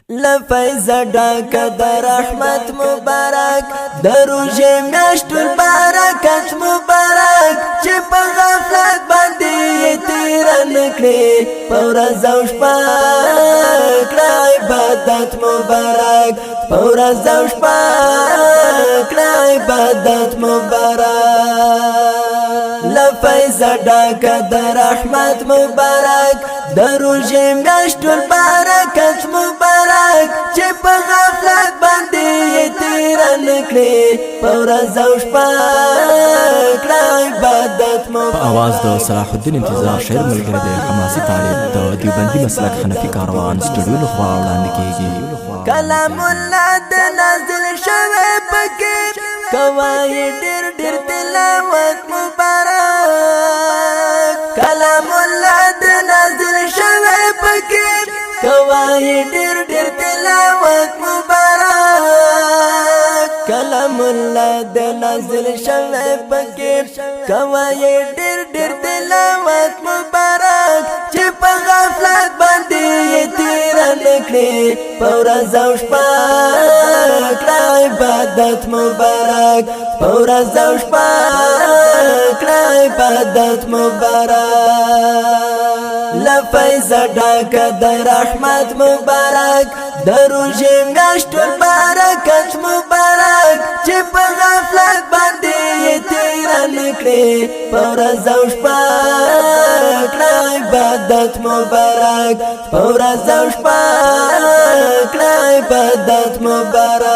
لفیض ډاک د رحمت مبارک د روزې میاشتو برکت مبارک چې په غفلت باندې تیر نکړي په ورځ او شپه کړه عبادت مبارک په ورځ او شپه کړه عبادت مبارک لفیض ډاک د رحمت مبارک د روزې میاشتو برکت مبارک چې په غفلت باندې تیر نکړي په ورځ او شپه کړه عبادت مبارک. په اواز د صلاح الدین انتظار شعر ملګری د حماسي طالب د دیوبندي مسلک حنفي کاروان سټوډیو لخوا وړاندې کیږي. کلام الله د نازل شوی پکې کوي ډېر ډېر تلاوت مبارک کلام الله د نازل شوی پکې کوي ډېر ډېر تلاوت مبارک کلام الله د نازل شوی پکې کوي ډېر ډېر تلاوت مبارک چې په غفلت باندې تیر نکړي په ورځ او شپه کړه عبادت مبارک په ورځ او شپه کړه عبادت مبارک لفیض ډاک د رحمت مبارک د روزې میاشتو برکت مبارک چې په غفلت باندې تیر نکړي په ورځ او شپه کړه عبادت مبارک په ورځ او شپه کړه عبادت مبارک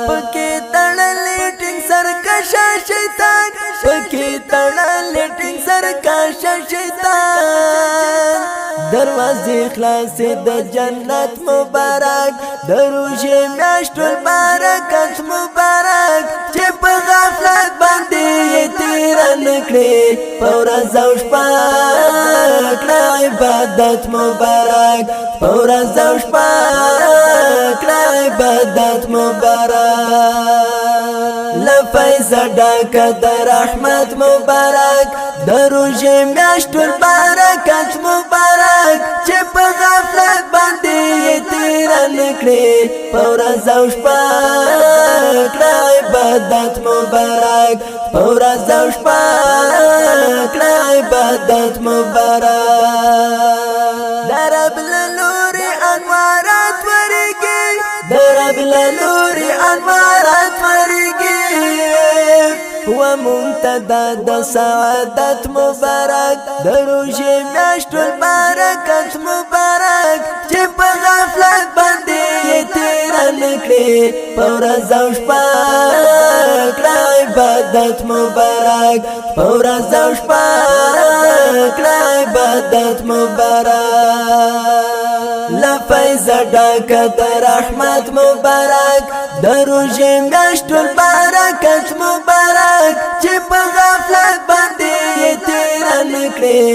پکې تړلې ټینګ سرکشه شیطان پکې تړلې ټینګ سرکشه شیطان دروازې خلاصې د جنت مبارک د روزې میاشتو برکت مبارک چې په غفلت باندې تیر نکړي په ورځ او شپه کړه عبادت مبارک په ورځ او شپه کړه عبادت مبارک لفیض ډاک د رحمت مبارک د روزې میاشتو برکت مبارک چې په غفلت باندې تیر نکړي په ورځ او شپه کړه عبادت مبارک په ورځ او شپه کړه عبادت مبارک درب لوري انوارات ورګي درب لوري انوارات ورګي ومنتدى د سعادت مبارک د روزې میاشتو برکت مبارک چې په غفلت باندې تیر نکړي په ورځ او شپه کړه عبادت مبارک په ورځ او شپه کړه عبادت مبارک لفیض ډاک د رحمت مبارک د روزې میاشتو برکت مبارک چې په غفلت باندې تیر نکړي